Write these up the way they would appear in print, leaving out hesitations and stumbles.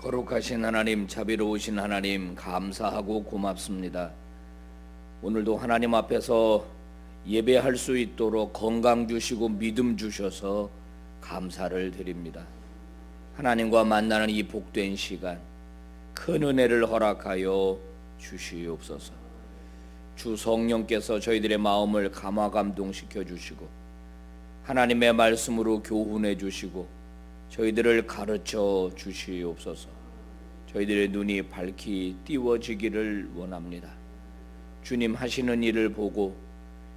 거룩하신 하나님, 자비로우신 하나님, 감사하고 고맙습니다. 오늘도 하나님 앞에서 예배할 수 있도록 건강 주시고 믿음 주셔서 감사를 드립니다. 하나님과 만나는 이 복된 시간, 큰 은혜를 허락하여 주시옵소서. 주 성령께서 저희들의 마음을 감화감동시켜 주시고 하나님의 말씀으로 교훈해 주시고 저희들을 가르쳐 주시옵소서. 저희들의 눈이 밝히 띄워지기를 원합니다. 주님 하시는 일을 보고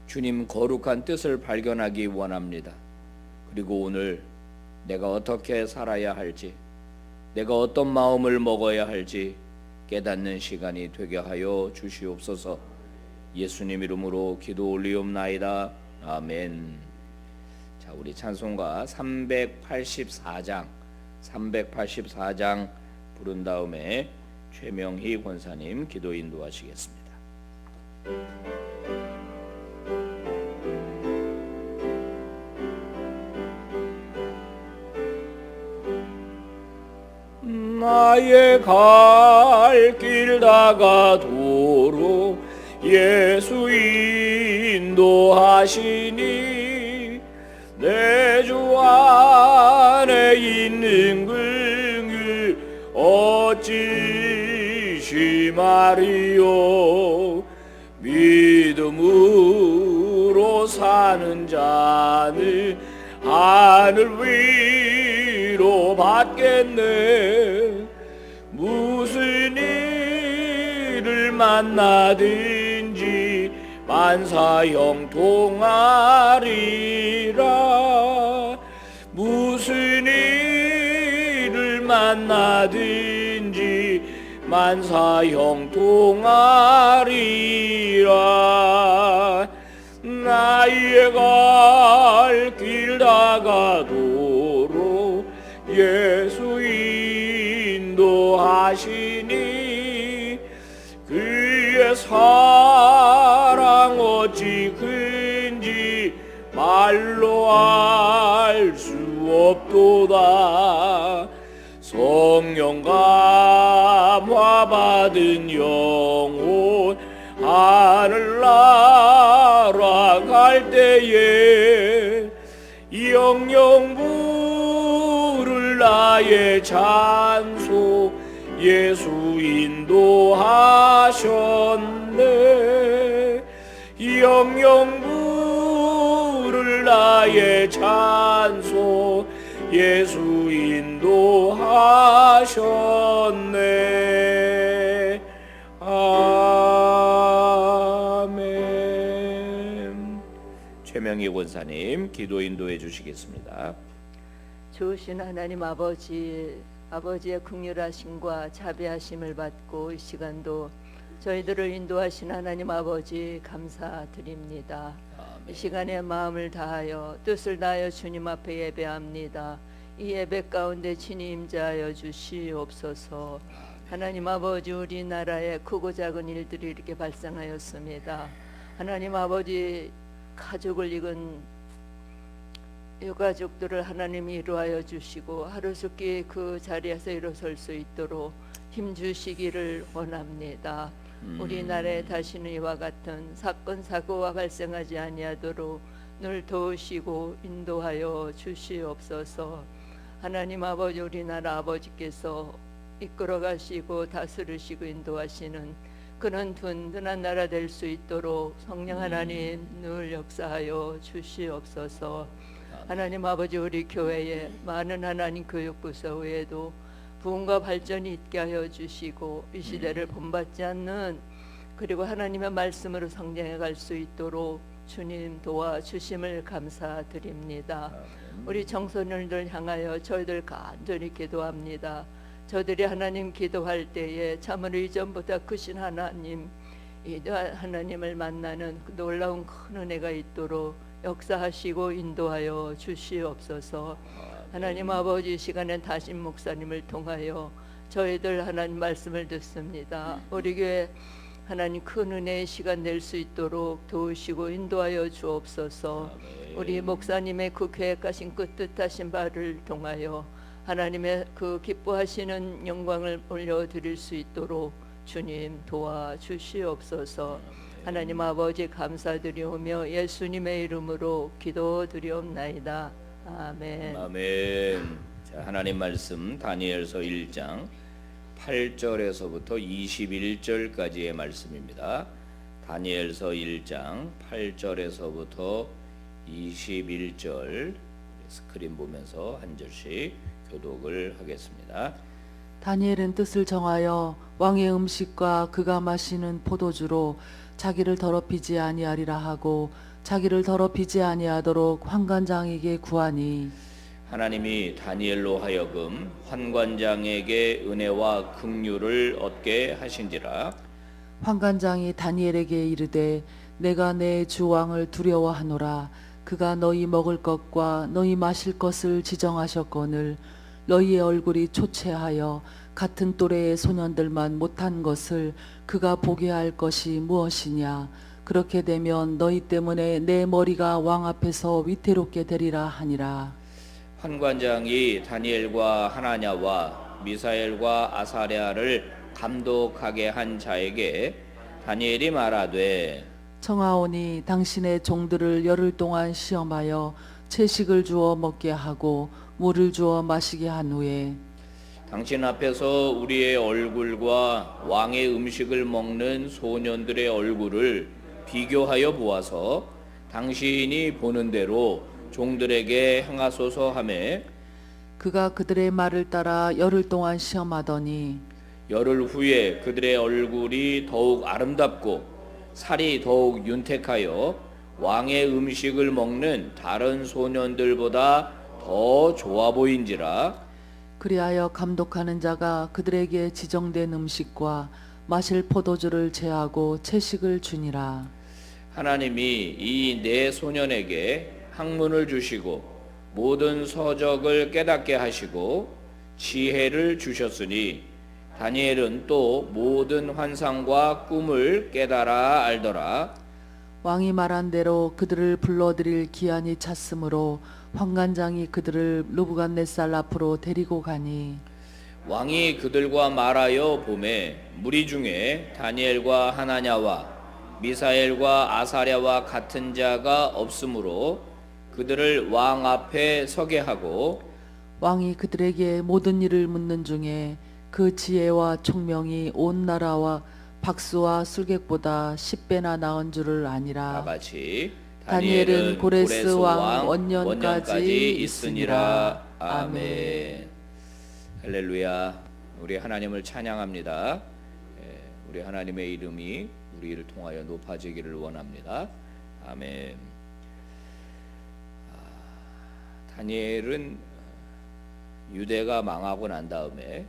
주님 거룩한 뜻을 발견하기 원합니다. 그리고 오늘 내가 어떻게 살아야 할지, 내가 어떤 마음을 먹어야 할지 깨닫는 시간이 되게 하여 주시옵소서. 예수님 이름으로 기도 올리옵나이다. 아멘. 자, 우리 찬송가 384장 부른 다음에 최명희 권사님 기도 인도하시겠습니다. 나의 갈 길 다가도록 예수 인도하시니 내 주 안에 있는 긍휼 어찌 심하리요. 믿음으로 사는 자는 하늘 위로 받겠네. 무슨 일을 만나든지 만사형통하리라. 무슨 일을 만나든지 만사형통하리라. 나의 갈 길 다가도록 예수 인도하시니 그의 사랑 어찌 큰지 말로 알 수 없도다. 성령 감화 받은 영혼 하늘나라 갈 때에 영영 부를 나의 찬송 예수 인도하셨네. 영영 부를 나의 찬송 예수 인도하셨네. 아멘. 최명희 권사님 기도 인도해 주시겠습니다. 좋으신 하나님 아버지의 긍휼하심과 자비하심을 받고 이 시간도 저희들을 인도하신 하나님 아버지 감사드립니다. 이 시간에 마음을 다하여 뜻을 다하여 주님 앞에 예배합니다. 이 예배 가운데 친히 임재하여 주시옵소서. 하나님 아버지, 우리나라에 크고 작은 일들이 이렇게 발생하였습니다. 하나님 아버지, 가족을 잃은 유가족들을 하나님이 이루하여 주시고 하루속히 그 자리에서 일어설 수 있도록 힘 주시기를 원합니다. 우리나라에 다시는 이와 같은 사건 사고가 발생하지 아니하도록 늘 도우시고 인도하여 주시옵소서. 하나님 아버지, 우리나라 아버지께서 이끌어 가시고 다스리시고 인도하시는 그런 든든한 나라 될 수 있도록 성령 하나님 늘 역사하여 주시옵소서. 하나님 아버지, 우리 교회에 많은 하나님 교육부서 외에도 부흥과 발전이 있게 하여 주시고 이 시대를 본받지 않는 그리고 하나님의 말씀으로 성장해 갈 수 있도록 주님 도와주심을 감사드립니다. 우리 청소년들 향하여 저희들 간절히 기도합니다. 저들이 하나님 기도할 때에 참으로 이전보다 크신 하나님, 이 하나님을 만나는 놀라운 큰 은혜가 있도록 역사하시고 인도하여 주시옵소서. 하나님 아버지, 시간에 다신 목사님을 통하여 저희들 하나님 말씀을 듣습니다. 우리 교회 하나님 큰 은혜의 시간 낼 수 있도록 도우시고 인도하여 주옵소서. 우리 목사님의 그 계획하신 그 뜻하신 바를 통하여 하나님의 그 기뻐하시는 영광을 올려드릴 수 있도록 주님 도와주시옵소서. 하나님 아버지 감사드리오며 예수님의 이름으로 기도드리옵나이다. 아멘. 아멘. 자, 하나님 말씀 다니엘서 1장 8절에서부터 21절까지의 말씀입니다. 다니엘서 1장 8절에서부터 21절 스크린 보면서 한 절씩 교독을 하겠습니다. 다니엘은 뜻을 정하여 왕의 음식과 그가 마시는 포도주로 자기를 더럽히지 아니하리라 하고 자기를 더럽히지 아니하도록 환관장에게 구하니 하나님이 다니엘로 하여금 환관장에게 은혜와 긍휼을 얻게 하신지라. 환관장이 다니엘에게 이르되 내가 내 주 왕을 두려워하노라. 그가 너희 먹을 것과 너희 마실 것을 지정하셨거늘 너희의 얼굴이 초췌하여 같은 또래의 소년들만 못한 것을 그가 보게 할 것이 무엇이냐. 그렇게 되면 너희 때문에 내 머리가 왕 앞에서 위태롭게 되리라 하니라. 환관장이 다니엘과 하나냐와 미사엘과 아사랴를 감독하게 한 자에게 다니엘이 말하되 청하오니 당신의 종들을 열흘 동안 시험하여 채식을 주어 먹게 하고 물을 주어 마시게 한 후에 당신 앞에서 우리의 얼굴과 왕의 음식을 먹는 소년들의 얼굴을 비교하여 보아서 당신이 보는 대로 종들에게 행하소서 하매 그가 그들의 말을 따라 열흘 동안 시험하더니 열흘 후에 그들의 얼굴이 더욱 아름답고 살이 더욱 윤택하여 왕의 음식을 먹는 다른 소년들보다 더 좋아 보인지라. 그리하여 감독하는 자가 그들에게 지정된 음식과 마실 포도주를 제하고 채식을 주니라. 하나님이 이 네 소년에게 학문을 주시고 모든 서적을 깨닫게 하시고 지혜를 주셨으니 다니엘은 또 모든 환상과 꿈을 깨달아 알더라. 왕이 말한 대로 그들을 불러들일 기한이 찼으므로 환관장이 그들을 느부갓네살 앞으로 데리고 가니 왕이 그들과 말하여 보매 무리 중에 다니엘과 하나냐와 미사엘과 아사랴와 같은 자가 없으므로 그들을 왕 앞에 서게 하고 왕이 그들에게 모든 일을 묻는 중에 그 지혜와 총명이 온 나라와 박수와 술객보다 10배나 나은 줄을 다 아니라. 같이 다니엘은 고레스 왕 원년까지 원년까지 있으니라. 아멘. 할렐루야. 우리 하나님을 찬양합니다. 우리 하나님의 이름이 우리를 통하여 높아지기를 원합니다. 아멘. 다니엘은 유대가 망하고 난 다음에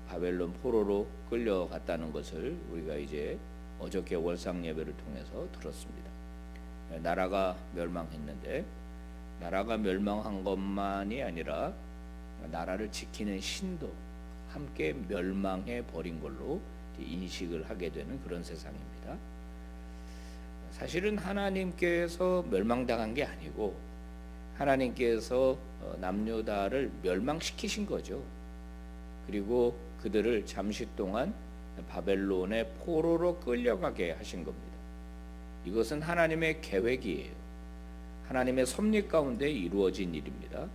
바벨론 포로로 끌려갔다는 것을 우리가 이제 어저께 월상 예배를 통해서 들었습니다. 나라가 멸망했는데 나라가 멸망한 것만이 아니라 나라를 지키는 신도 함께 멸망해 버린 걸로 인식을 하게 되는 그런 세상입니다. 사실은 하나님께서 멸망당한 게 아니고 하나님께서 남유다를 멸망시키신 거죠. 그리고 그들을 잠시 동안 바벨론의 포로로 끌려가게 하신 겁니다. 이것은 하나님의 계획이에요. 하나님의 섭리 가운데 이루어진 일입니다.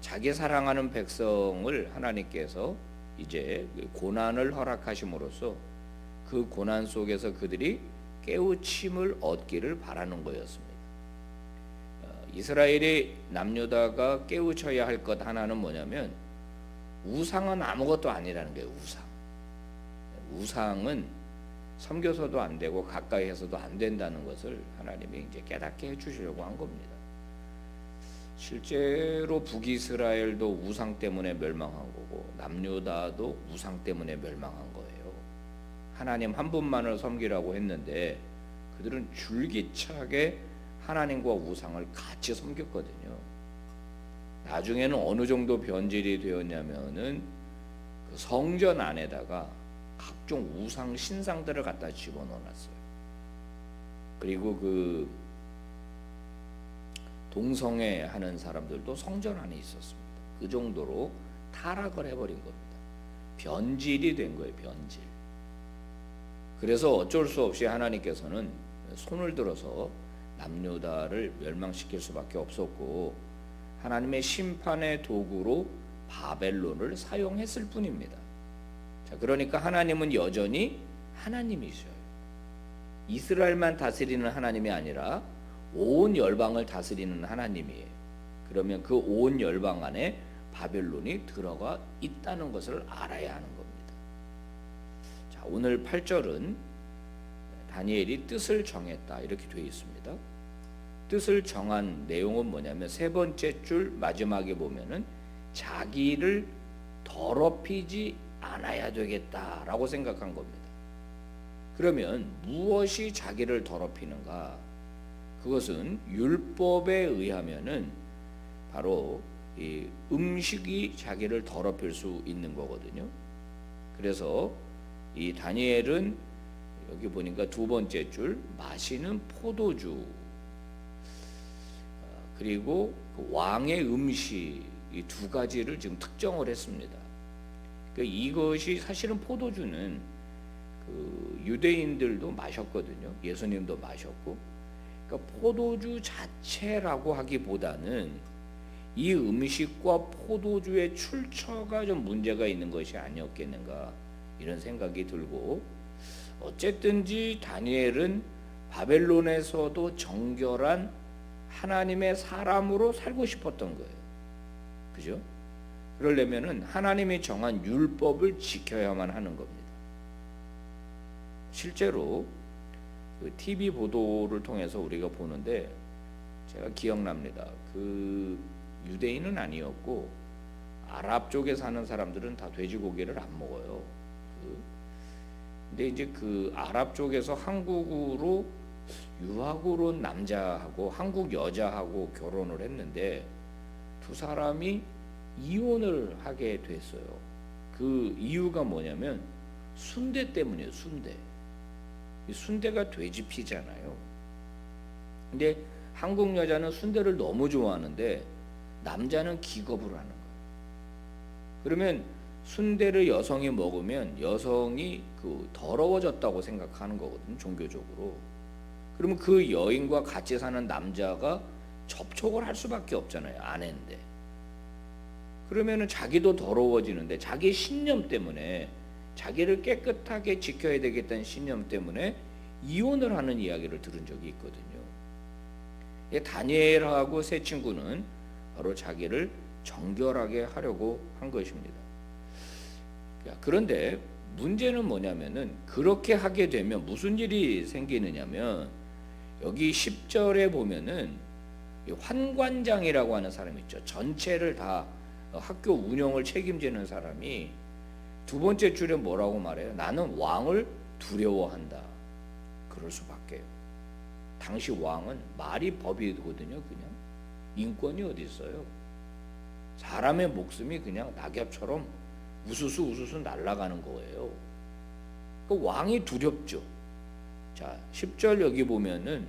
자기 사랑하는 백성을 하나님께서 이제 고난을 허락하심으로써 그 고난 속에서 그들이 깨우침을 얻기를 바라는 거였습니다. 이스라엘의 남유다가 깨우쳐야 할 것 하나는 뭐냐면 우상은 아무것도 아니라는 거예요. 우상은 섬겨서도 안 되고 가까이 해서도 안 된다는 것을 하나님이 이제 깨닫게 해주시려고 한 겁니다. 실제로 북이스라엘도 우상 때문에 멸망한 거고 남유다도 우상 때문에 멸망한 거예요. 하나님 한 분만을 섬기라고 했는데 그들은 줄기차게 하나님과 우상을 같이 섬겼거든요. 나중에는 어느 정도 변질이 되었냐면은 그 성전 안에다가 각종 우상 신상들을 갖다 집어넣어놨어요. 그리고 그 동성애 하는 사람들도 성전 안에 있었습니다. 그 정도로 타락을 해버린 겁니다. 변질이 된 거예요. 변질. 그래서 어쩔 수 없이 하나님께서는 손을 들어서 남유다를 멸망시킬 수밖에 없었고 하나님의 심판의 도구로 바벨론을 사용했을 뿐입니다. 자, 그러니까 하나님은 여전히 하나님이셔요. 이스라엘만 다스리는 하나님이 아니라 온 열방을 다스리는 하나님이에요. 그러면 그 온 열방 안에 바벨론이 들어가 있다는 것을 알아야 하는 겁니다. 자, 오늘 8절은 다니엘이 뜻을 정했다 이렇게 되어 있습니다. 뜻을 정한 내용은 뭐냐면 세 번째 줄 마지막에 보면은 자기를 더럽히지 않아야 되겠다라고 생각한 겁니다. 그러면 무엇이 자기를 더럽히는가? 그것은 율법에 의하면은 바로 이 음식이 자기를 더럽힐 수 있는 거거든요. 그래서 이 다니엘은 여기 보니까 두 번째 줄 마시는 포도주 그리고 그 왕의 음식 이 두 가지를 지금 특정을 했습니다. 그러니까 이것이 사실은 포도주는 그 유대인들도 마셨거든요. 예수님도 마셨고, 그러니까 포도주 자체라고 하기보다는 이 음식과 포도주의 출처가 좀 문제가 있는 것이 아니었겠는가 이런 생각이 들고, 어쨌든지 다니엘은 바벨론에서도 정결한 하나님의 사람으로 살고 싶었던 거예요. 그죠? 그러려면은 하나님이 정한 율법을 지켜야만 하는 겁니다. 실제로 그 TV 보도를 통해서 우리가 보는데 제가 기억납니다. 그 유대인은 아니었고 아랍 쪽에 사는 사람들은 다 돼지고기를 안 먹어요. 근데 이제 그 아랍 쪽에서 한국으로 유학으로 온 남자하고 한국 여자하고 결혼을 했는데 두 사람이 이혼을 하게 됐어요. 그 이유가 뭐냐면 순대 때문이에요. 순대. 이 순대가 돼지 피잖아요. 근데 한국 여자는 순대를 너무 좋아하는데 남자는 기겁을 하는 거예요. 그러면 순대를 여성이 먹으면 여성이 그 더러워졌다고 생각하는 거거든요. 종교적으로. 그러면 그 여인과 같이 사는 남자가 접촉을 할 수밖에 없잖아요. 아내인데. 그러면은 자기도 더러워지는데 자기 신념 때문에 자기를 깨끗하게 지켜야 되겠다는 신념 때문에 이혼을 하는 이야기를 들은 적이 있거든요. 다니엘하고 세 친구는 바로 자기를 정결하게 하려고 한 것입니다. 그런데 문제는 뭐냐면은 그렇게 하게 되면 무슨 일이 생기느냐면 여기 10절에 보면은 환관장이라고 하는 사람이 있죠. 전체를 다 학교 운영을 책임지는 사람이 두 번째 줄에 뭐라고 말해요? 나는 왕을 두려워한다. 그럴 수밖에요. 당시 왕은 말이 법이거든요. 그냥 인권이 어디 있어요? 사람의 목숨이 그냥 낙엽처럼 우수수 날아가는 거예요. 그 왕이 두렵죠. 자, 10절 여기 보면은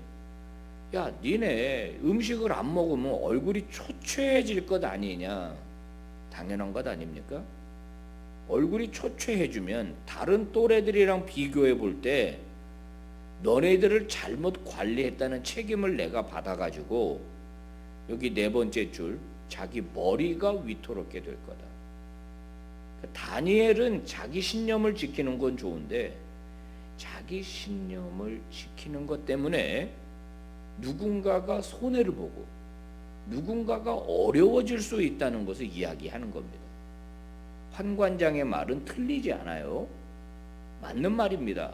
야, 니네 음식을 안 먹으면 얼굴이 초췌해질 것 아니냐. 당연한 것 아닙니까? 얼굴이 초췌해지면 다른 또래들이랑 비교해 볼 때 너네들을 잘못 관리했다는 책임을 내가 받아가지고 여기 네 번째 줄 자기 머리가 위태롭게 될 거다. 다니엘은 자기 신념을 지키는 건 좋은데 자기 신념을 지키는 것 때문에 누군가가 손해를 보고 누군가가 어려워질 수 있다는 것을 이야기하는 겁니다. 환관장의 말은 틀리지 않아요. 맞는 말입니다.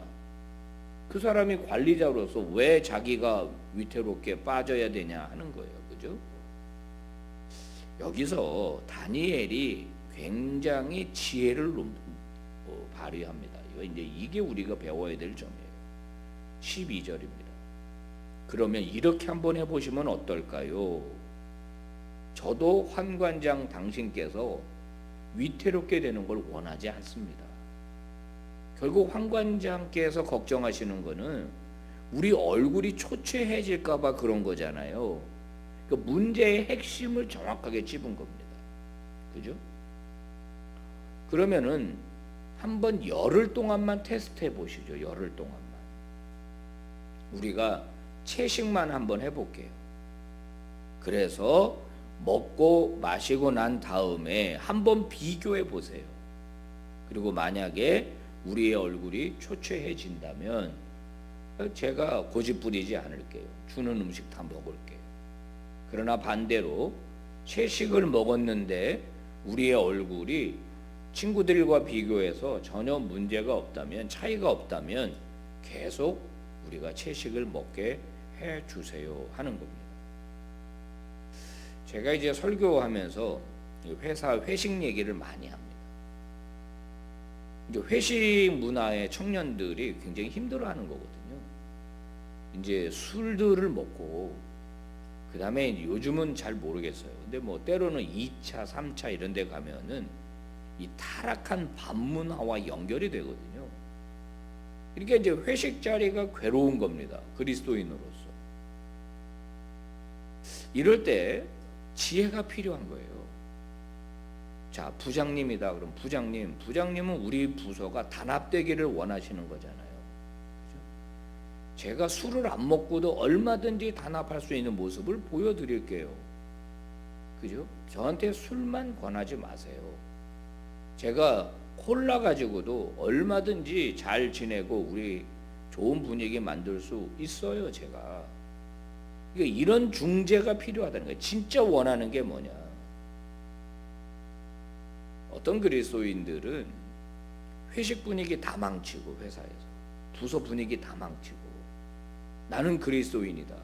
그 사람이 관리자로서 왜 자기가 위태롭게 빠져야 되냐 하는 거예요. 그죠? 여기서 다니엘이 굉장히 지혜를 발휘합니다. 이게 우리가 배워야 될 점이에요. 12절입니다. 그러면 이렇게 한번 해보시면 어떨까요? 저도 환관장 당신께서 위태롭게 되는 걸 원하지 않습니다. 결국 환관장께서 걱정하시는 거는 우리 얼굴이 초췌해질까 봐 그런 거잖아요. 그 문제의 핵심을 정확하게 짚은 겁니다. 그죠? 그러면은 한번 열흘 동안만 테스트해 보시죠. 열흘 동안만. 우리가 채식만 한번 해볼게요. 그래서 먹고 마시고 난 다음에 한번 비교해 보세요. 그리고 만약에 우리의 얼굴이 초췌해진다면 제가 고집 부리지 않을게요. 주는 음식 다 먹을게요. 그러나 반대로 채식을 먹었는데 우리의 얼굴이 친구들과 비교해서 전혀 문제가 없다면, 차이가 없다면 계속 우리가 채식을 먹게 해 주세요 하는 겁니다. 제가 이제 설교하면서 회사 회식 얘기를 많이 합니다. 이제 회식 문화의 청년들이 굉장히 힘들어하는 거거든요. 이제 술들을 먹고 그 다음에 요즘은 잘 모르겠어요. 근데 뭐 때로는 2차, 3차 이런 데 가면은 이 타락한 반문화와 연결이 되거든요. 그러니까 이제 회식 자리가 괴로운 겁니다. 그리스도인으로서. 이럴 때 지혜가 필요한 거예요. 자, 부장님이다. 그럼 부장님은 우리 부서가 단합되기를 원하시는 거잖아요. 그죠? 제가 술을 안 먹고도 얼마든지 단합할 수 있는 모습을 보여드릴게요. 그죠? 저한테 술만 권하지 마세요. 제가 콜라 가지고도 얼마든지 잘 지내고 우리 좋은 분위기 만들 수 있어요, 제가. 그러니까 이런 중재가 필요하다는 거예요. 진짜 원하는 게 뭐냐? 어떤 그리스도인들은 회식 분위기 다 망치고, 회사에서 부서 분위기 다 망치고, 나는 그리스도인이다.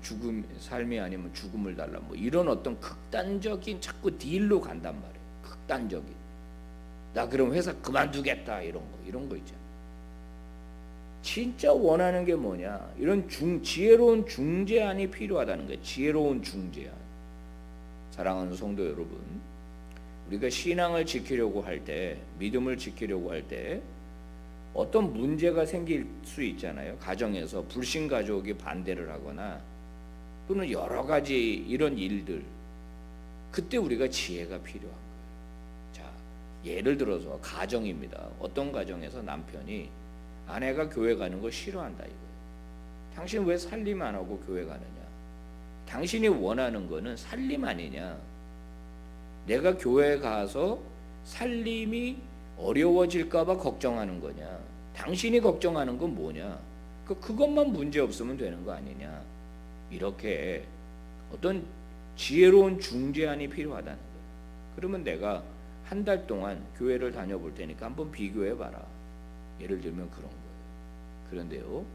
죽음, 삶이 아니면 죽음을 달라. 뭐 이런 어떤 극단적인 자꾸 딜로 간단 말이에요. 극단적인. 나 그럼 회사 그만두겠다 이런 거 있잖아. 진짜 원하는 게 뭐냐? 이런 지혜로운 중재안이 필요하다는 거예요. 지혜로운 중재안. 사랑하는 성도 여러분, 우리가 신앙을 지키려고 할 때, 믿음을 지키려고 할 때 어떤 문제가 생길 수 있잖아요. 가정에서 불신 가족이 반대를 하거나 또는 여러 가지 이런 일들. 그때 우리가 지혜가 필요한 거예요. 자, 예를 들어서 가정입니다. 어떤 가정에서 남편이 아내가 교회 가는 거 싫어한다 이거예요. 당신 왜 살림 안 하고 교회 가느냐? 당신이 원하는 거는 살림 아니냐? 내가 교회 가서 살림이 어려워질까 봐 걱정하는 거냐? 당신이 걱정하는 건 뭐냐? 그것만 문제 없으면 되는 거 아니냐? 이렇게 어떤 지혜로운 중재안이 필요하다는 거예요. 그러면 내가 한 달 동안 교회를 다녀볼 테니까 한번 비교해 봐라. 예를 들면 그런 거예요. 그런데요,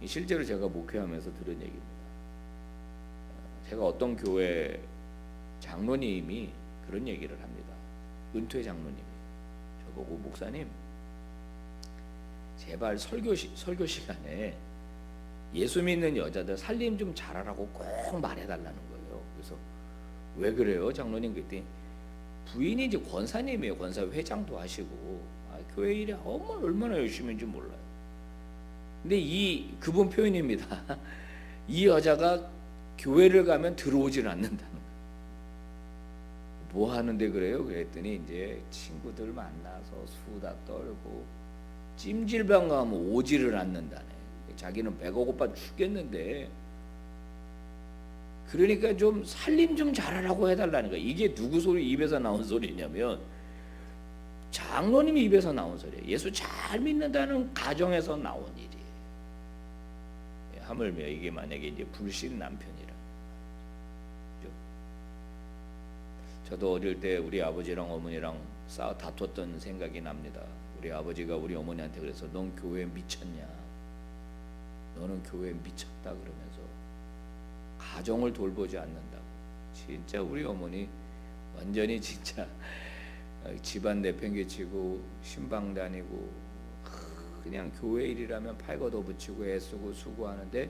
실제로 제가 목회하면서 들은 얘기입니다. 제가 어떤 교회 장로님이 그런 얘기를 합니다. 은퇴 장로님이 저보고, 목사님, 제발 설교 시간에 예수 믿는 여자들 살림 좀 잘하라고 꼭 말해달라는 거예요. 그래서 왜 그래요, 장로님? 그랬더니 부인이 이제 권사님이에요. 권사 회장도 하시고 교회 일에 얼마나 열심히인지 몰라요. 근데 그분 표현입니다. 이 여자가 교회를 가면 들어오질 않는다는 거예요. 뭐 하는데 그래요? 그랬더니 이제 친구들 만나서 수다 떨고 찜질방 가면 오지를 않는다네. 자기는 배가 고파 죽겠는데, 그러니까 좀 살림 좀 잘하라고 해달라는 거예요. 이게 누구 소리 입에서 나온 소리냐면 장로님이 입에서 나온 소리예요. 예수 잘 믿는다는 가정에서 나온 일이에요. 하물며 이게 만약에 이제 불신 남편이라. 저도 어릴 때 우리 아버지랑 어머니랑 다퉜던 생각이 납니다. 우리 아버지가 우리 어머니한테 그래서 넌 교회에 미쳤냐? 너는 교회에 미쳤다 그러면서 가정을 돌보지 않는다고. 진짜 우리 어머니 완전히 진짜 집안 내팽개치고 신방 다니고 그냥 교회 일이라면 팔걷어 붙이고 애쓰고 수고하는데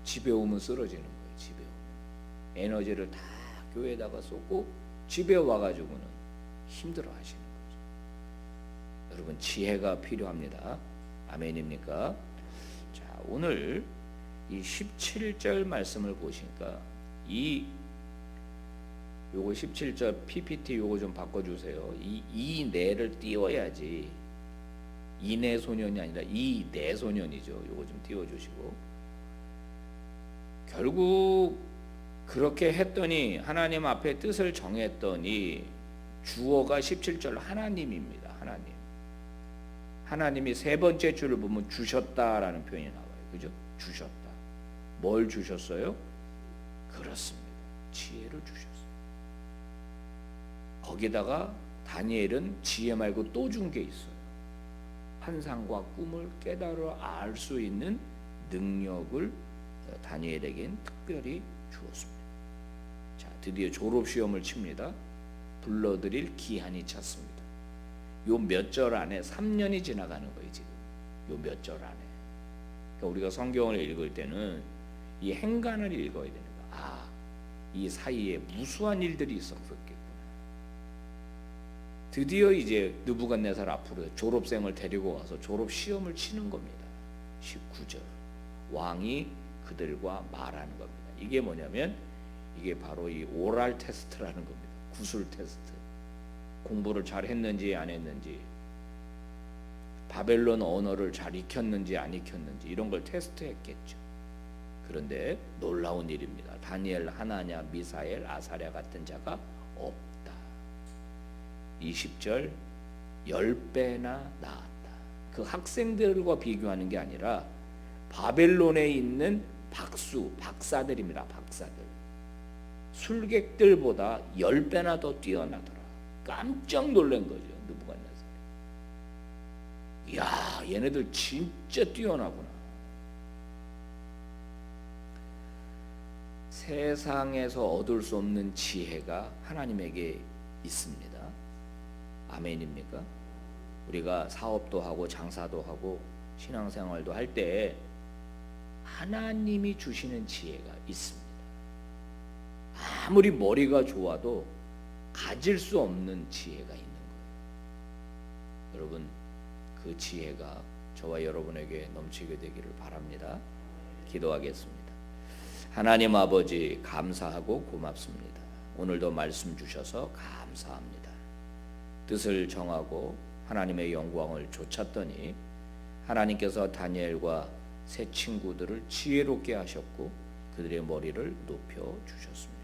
집에 오면 쓰러지는 거예요. 집에 오면 에너지를 다 교회에다가 쏟고 집에 와가지고는 힘들어 하시는 거죠. 여러분, 지혜가 필요합니다. 아멘입니까? 자, 오늘 이 17절 말씀을 보시니까 이 요거 17절 PPT 요거 좀 바꿔주세요. 이 내를 띄워야지. 이내 소년이 아니라 이내 소년이죠. 요거 좀 띄워주시고. 결국 그렇게 했더니 하나님 앞에 뜻을 정했더니 주어가 17절 하나님입니다. 하나님. 하나님이 세 번째 줄을 보면 주셨다라는 표현이 나와요. 그죠? 주셨다. 뭘 주셨어요? 그렇습니다. 지혜를 주셨어요. 거기다가 다니엘은 지혜 말고 또 준 게 있어요. 환상과 꿈을 깨달아 알 수 있는 능력을 다니엘에겐 특별히 주었습니다. 자, 드디어 졸업 시험을 칩니다. 불러드릴 기한이 찼습니다. 요 몇 절 안에 3년이 지나가는 거예요. 지금 요 몇 절 안에. 그러니까 우리가 성경을 읽을 때는 이 행간을 읽어야 되는 거야. 아, 이 사이에 무수한 일들이 있었겠구나. 드디어 이제 느부갓네살 앞으로 졸업생을 데리고 와서 졸업 시험을 치는 겁니다. 19절. 왕이 그들과 말하는 겁니다. 이게 뭐냐면 이게 바로 이 오랄 테스트라는 겁니다. 구술 테스트. 공부를 잘 했는지 안 했는지, 바벨론 언어를 잘 익혔는지 안 익혔는지 이런 걸 테스트했겠죠. 그런데 놀라운 일입니다. 다니엘, 하나냐, 미사엘, 아사랴 같은 자가 없다. 20절 10배나 나았다. 그 학생들과 비교하는 게 아니라 바벨론에 있는 박사들입니다. 박사들. 술객들보다 10배나 더 뛰어나더라. 깜짝 놀란 거죠. 느부갓네살. 이야, 얘네들 진짜 뛰어나구나. 세상에서 얻을 수 없는 지혜가 하나님에게 있습니다. 아멘입니까? 우리가 사업도 하고 장사도 하고 신앙생활도 할 때 하나님이 주시는 지혜가 있습니다. 아무리 머리가 좋아도 가질 수 없는 지혜가 있는 거예요. 여러분, 그 지혜가 저와 여러분에게 넘치게 되기를 바랍니다. 기도하겠습니다. 하나님 아버지, 감사하고 고맙습니다. 오늘도 말씀 주셔서 감사합니다. 뜻을 정하고 하나님의 영광을 좇았더니 하나님께서 다니엘과 세 친구들을 지혜롭게 하셨고 그들의 머리를 높여 주셨습니다.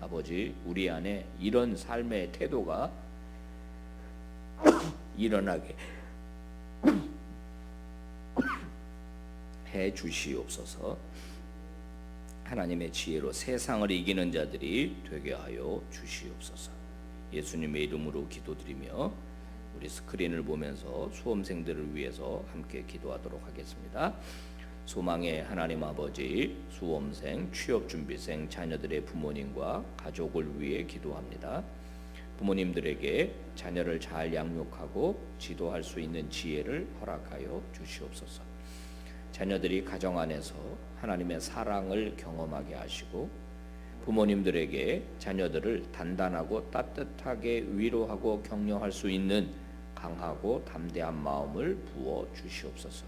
아버지, 우리 안에 이런 삶의 태도가 일어나게 해 주시옵소서. 하나님의 지혜로 세상을 이기는 자들이 되게 하여 주시옵소서. 예수님의 이름으로 기도드리며 우리 스크린을 보면서 수험생들을 위해서 함께 기도하도록 하겠습니다. 소망의 하나님 아버지, 수험생, 취업준비생, 자녀들의 부모님과 가족을 위해 기도합니다. 부모님들에게 자녀를 잘 양육하고 지도할 수 있는 지혜를 허락하여 주시옵소서. 자녀들이 가정 안에서 하나님의 사랑을 경험하게 하시고 부모님들에게 자녀들을 단단하고 따뜻하게 위로하고 격려할 수 있는 강하고 담대한 마음을 부어 주시옵소서.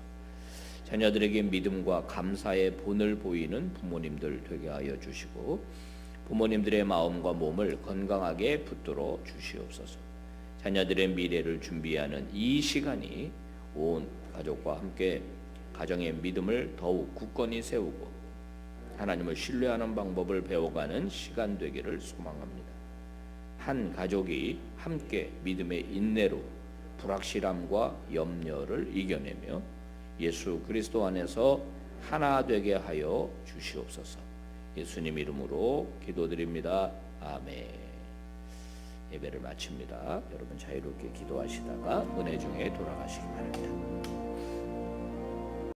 자녀들에게 믿음과 감사의 본을 보이는 부모님들 되게 하여 주시고 부모님들의 마음과 몸을 건강하게 붙들어 주시옵소서. 자녀들의 미래를 준비하는 이 시간이 온 가족과 함께 가정의 믿음을 더욱 굳건히 세우고 하나님을 신뢰하는 방법을 배워가는 시간 되기를 소망합니다. 한 가족이 함께 믿음의 인내로 불확실함과 염려를 이겨내며 예수 그리스도 안에서 하나 되게 하여 주시옵소서. 예수님 이름으로 기도드립니다. 아멘. 예배를 마칩니다. 여러분 자유롭게 기도하시다가 은혜 중에 돌아가시기 바랍니다.